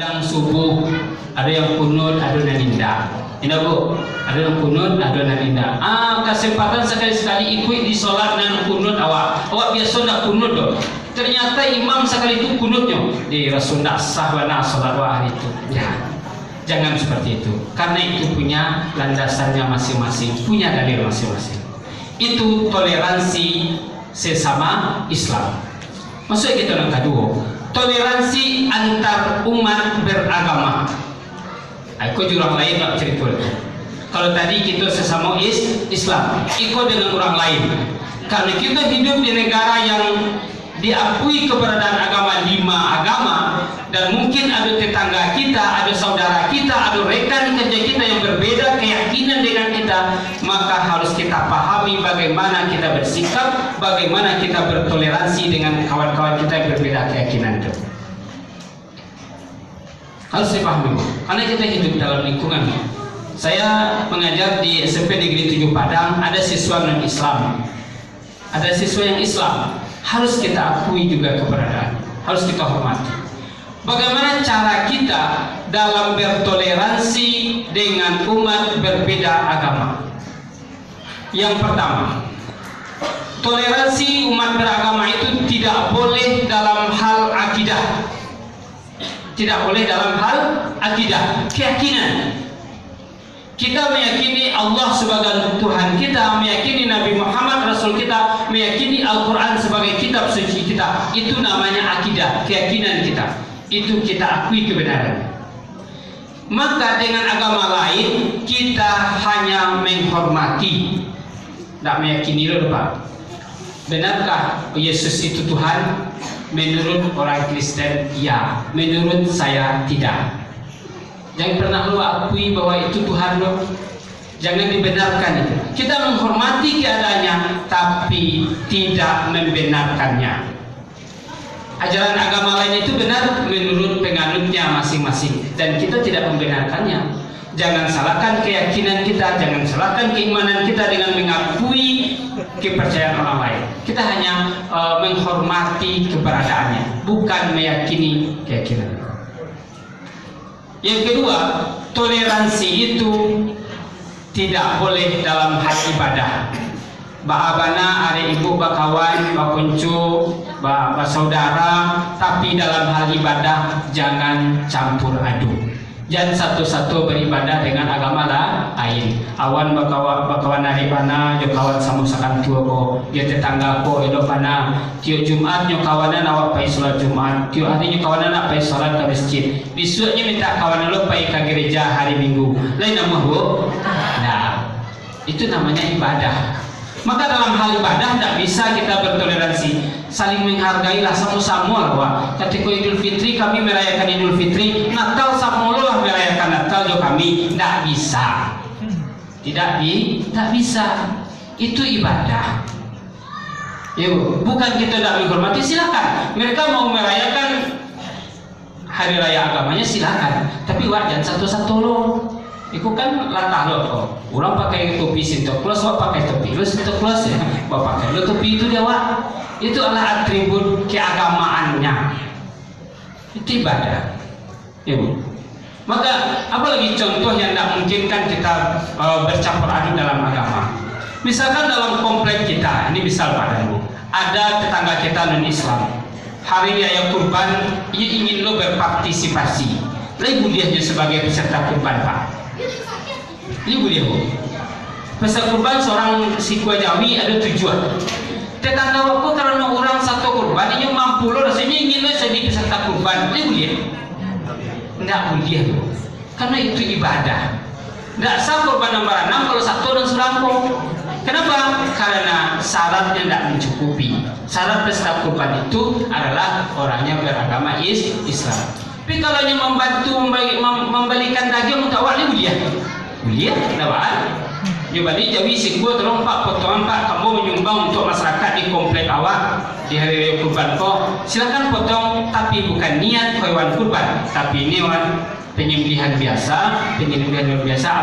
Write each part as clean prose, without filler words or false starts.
kadang subuh ada yang kunut, ada yang ninda. Ini bu, ada yang kunut, ada yang ninda. Kesempatan sekali-sekali ikut di sholat dan kunut awak biasa nak kunut doh. Ternyata imam sekali itu kunutnya di Rasul nak sah wana sholat hari itu. Ya, jangan seperti itu. Karena itu punya landasannya masing-masing, punya dalil masing-masing. Itu toleransi sesama Islam. Maksudnya kita yang kedua, toleransi antar umat beragama. Aku juga orang lain tak cerita itu. Kalau tadi kita sesama Islam, ikut dengan orang lain. Karena kita hidup di negara yang diakui keberadaan agama 5 agama, dan mungkin ada tetangga kita, ada saudara kita, ada rekan kerja kita yang berbeda keyakinan dengan kita, maka harus kita pahami bagaimana kita bersikap, bagaimana kita bertoleransi dengan kawan-kawan kita yang berbeda keyakinan itu. Harus dipahami, karena kita hidup dalam lingkungan. Saya mengajar di SMP Negeri 7 Padang, ada siswa non-Islam, ada siswa yang Islam. Harus kita akui juga keberadaan, harus kita hormati. Bagaimana cara kita dalam bertoleransi dengan umat berbeda agama? Yang pertama, toleransi umat beragama itu tidak boleh dalam hal akidah. Tidak boleh dalam hal akidah, keyakinan. Kita meyakini Allah sebagai Tuhan kita, meyakini Nabi Muhammad Rasul kita, meyakini Al-Quran sebagai kitab suci kita. Itu namanya akidah, keyakinan kita. Itu kita akui kebenaran. Maka dengan agama lain kita hanya menghormati, tidak meyakini dulu Pak. Benarkah Yesus itu Tuhan? Menurut orang Kristen, ya. Menurut saya, tidak. Jangan pernah lu akui bahwa itu Tuhan lo. Jangan dibenarkan itu. Kita menghormati keadaannya, tapi tidak membenarkannya. Ajaran agama lain itu benar menurut penganutnya masing-masing, dan kita tidak membenarkannya. Jangan salahkan keyakinan kita, jangan salahkan keimanan kita dengan mengakui kepercayaan orang lain. Kita hanya menghormati keberadaannya, bukan meyakini keyakinan. Yang kedua, toleransi itu tidak boleh dalam hal ibadah. Abana, ada ibu, kawan, konco, saudara, tapi dalam hal ibadah jangan campur aduk. Jangan satu-satu beribadah dengan agama lain. Awan bakawan hari pana, jo kawan samusakan tua ko, jo tetangga ko elo pana. Tio Jumat nyo kawanan awak pai sholat Jumat. Tio hari nyo kawanan awak pai sholat ke masjid. Besoknya minta kawanan lo pai ke gereja hari Minggu. Lain nama bu? Nah, itu namanya ibadah. Maka dalam hal ibadah tidak bisa kita bertoleransi, saling menghargailah sama-sama lah. Ketika Idul Fitri kami merayakan Idul Fitri, Natal sama lah merayakan Natal jo kami, tidak bisa. Tidak bisa. Itu ibadah. Yuk, bukan kita tidak menghormati, silakan. Mereka mau merayakan hari raya agamanya silakan, tapi jangan satu-satu loh. Itu kan latah loh. Orang pakai topi Santa Claus, wak pakai topi lu Santa Claus ya. Wak pakai lu topi itu dia wak. Itu adalah atribut keagamaannya. Itu ibadah. Ya bu. Maka apalagi contoh yang tidak memungkinkan kita bercampur aduk dalam agama. Misalkan dalam komplek kita, ini misal Pak Bu, ada tetangga kita non-Islam. Hari raya kurban, ia ingin lo berpartisipasi. Lalu dia sebagai peserta kurban Pak. Ini boleh bu. Peserta kurban seorang Sikwa Jawi ada tujuan. Tetangga aku karena orang satu kurban ini mampu lo rasanya ingin lo jadi peserta kurban. Ini boleh? Tidak boleh bu. Karena itu ibadah. Tidak sah kurban nomor 6 kalau satu dan serampung. Kenapa? Karena syaratnya tidak mencukupi. Syarat peserta kurban itu adalah orangnya beragama Islam. Tapi kalau hanya membantu membalikan daging untuk awak ini boleh? Boleh, kenapa? Coba di Jawi Sikwa tolong Pak potongan Pak, kamu menyumbang untuk masyarakat di komplek awak di hari raya kurban kok. Silakan potong, tapi bukan niat hewan kurban, tapi ini penyembelihan biasa,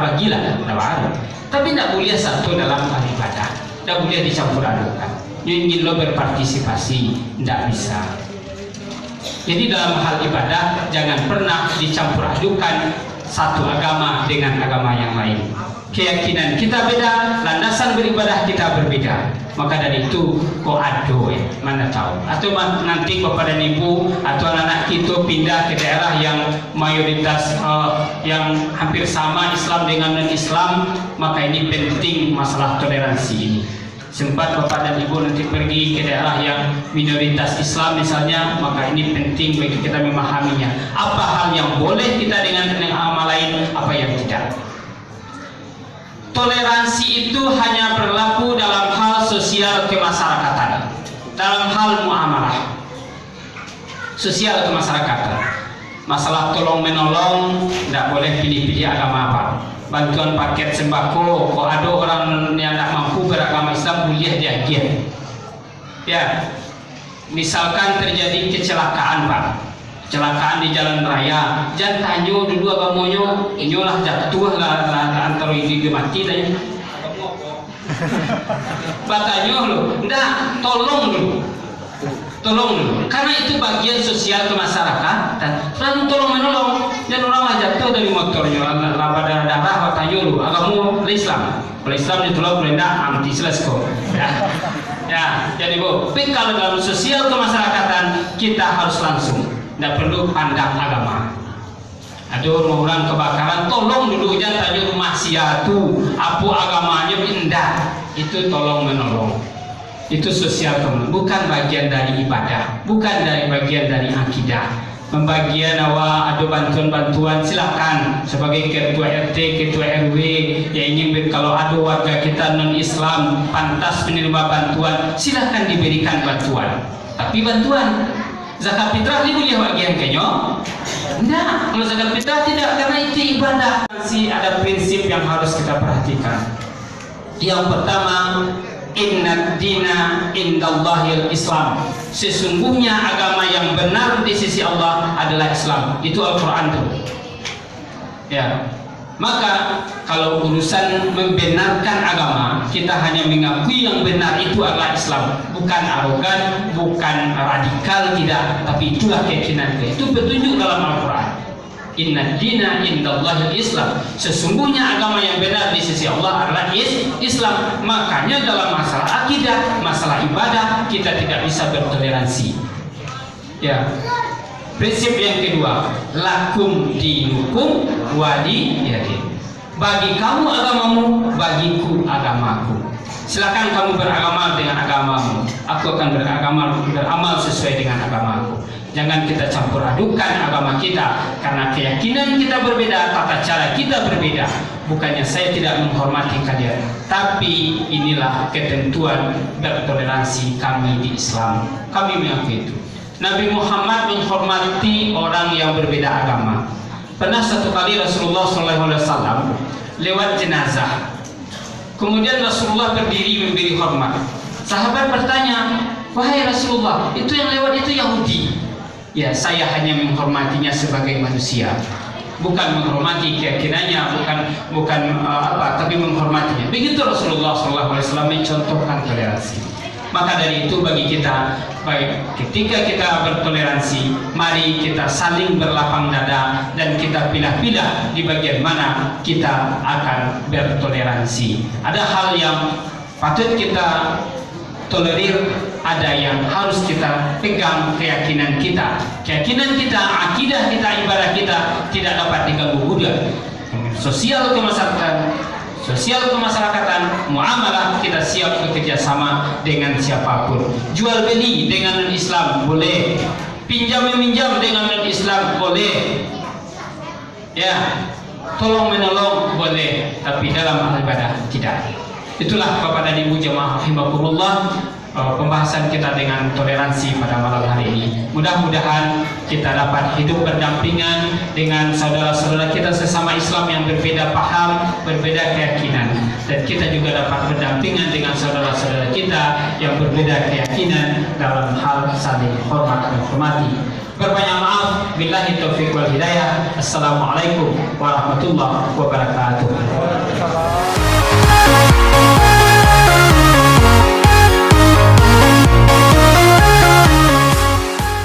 abagilah, kenapa? Tapi tidak boleh satu dalam hal ibadah, tidak boleh dicampur adukkan. Ingin lo berpartisipasi, tidak bisa. Jadi dalam hal ibadah jangan pernah dicampur adukan satu agama dengan agama yang lain. Keyakinan kita beda, landasan beribadah kita berbeda. Maka dari itu kok ado ya, mana tahu. Atau nanti bapak dan ibu atau anak kita pindah ke daerah yang mayoritas yang hampir sama Islam dengan non-Islam, maka ini penting masalah toleransi ini. Sempat bapak dan ibu nanti pergi ke daerah yang minoritas Islam misalnya, maka ini penting bagi kita memahaminya. Apa hal yang boleh kita dengan agama lain, apa yang tidak. Toleransi itu hanya berlaku dalam hal sosial kemasyarakatan, dalam hal muamalah sosial kemasyarakatan. Masalah tolong menolong tidak boleh pilih-pilih agama apa. Bantuan paket sembako, kok ada orang yang tidak mampu beragama Islam boleh diagiat. Ya, misalkan terjadi kecelakaan Pak, kecelakaan di jalan raya, jangan tanyo dulu agamanya, inyolah jatuh lah antara ini mati dan batanyo lo, ndak tolong dulu. Tolong dulu, karena itu bagian sosial ke masyarakat dan selalu tolong menolong. Dan orang jatuh dari motornya, laba darah tanya dulu, agama Islam, kalau Islam ditolong berendah anti selesko. Ya, jadi bu, tapi kalau dalam sosial kemasyarakatan kita harus langsung, tidak perlu pandang agama. Ada orang kebakaran, tolong dulu jangan tanya rumah siatu, apa agamanya indah, itu tolong menolong. Itu sosial teman, bukan bagian dari ibadah, bukan dari bagian dari akidah. Pembagian awak ada bantuan-bantuan silakan sebagai ketua RT, ketua RW yang ingin kalau ada warga kita non Islam pantas menerima bantuan, silakan diberikan bantuan. Tapi bantuan zakat fitrah ini boleh bagian kenyo? Enggak, kalau zakat fitrah tidak, karena itu ibadah. Masih ada prinsip yang harus kita perhatikan. Yang pertama, inna dina indallahil Islam. Sesungguhnya agama yang benar di sisi Allah adalah Islam. Itu Al-Quran tuh. Ya. Maka kalau urusan membenarkan agama, kita hanya mengakui yang benar itu adalah Islam. Bukan arogan, bukan radikal, tidak. Tapi itulah keyakinan kita. Itu petunjuk dalam Al-Quran. Inna dina indallahil Islam. Sesungguhnya agama yang benar di sisi Allah adalah Islam. Makanya dalam masalah akidah, masalah ibadah, kita tidak bisa bertoleransi. Ya. Prinsip yang kedua, lakum dinukum wali yadin. Bagi kamu agamamu, bagiku agamaku. Silakan kamu beragama dengan agamamu. Aku akan beramal sesuai dengan agamaku. Jangan kita campur adukan agama kita, karena keyakinan kita berbeda, tata cara kita berbeda. Bukannya saya tidak menghormati kalian, tapi inilah ketentuan bertoleransi kami di Islam. Kami mengakui itu. Nabi Muhammad menghormati orang yang berbeda agama. Pernah satu kali Rasulullah SAW lewat jenazah. Kemudian Rasulullah berdiri memberi hormat. Sahabat bertanya, wahai Rasulullah, itu yang lewat itu Yahudi. Ya, saya hanya menghormatinya sebagai manusia, bukan menghormati keyakinannya, bukan tapi menghormatinya. Begitu Rasulullah SAW mencontohkan toleransi. Maka dari itu bagi kita, baik ketika kita bertoleransi, mari kita saling berlapang dada dan kita pilih-pilih di bagian mana kita akan bertoleransi. Ada hal yang patut kita tolerir, ada yang harus kita pegang keyakinan kita. Keyakinan kita, akidah kita, ibadah kita tidak dapat diganggu gugat. Sosial kemasyarakatan, muamalah kita siap bekerja sama dengan siapapun. Jual beli dengan non-Islam boleh, pinjam meminjam dengan non-Islam boleh. Ya, tolong menolong boleh, tapi dalam ibadah tidak. Itulah Bapak dan Ibu jemaah rahimakumullah, pembahasan kita dengan toleransi pada malam hari ini. Mudah-mudahan kita dapat hidup berdampingan dengan saudara-saudara kita sesama Islam yang berbeda paham, berbeda keyakinan, dan kita juga dapat berdampingan dengan saudara-saudara kita yang berbeda keyakinan dalam hal saling hormat dan hormati. Berbanyak maaf, billahi taufiq wal hidayah. Assalamualaikum warahmatullahi wabarakatuh.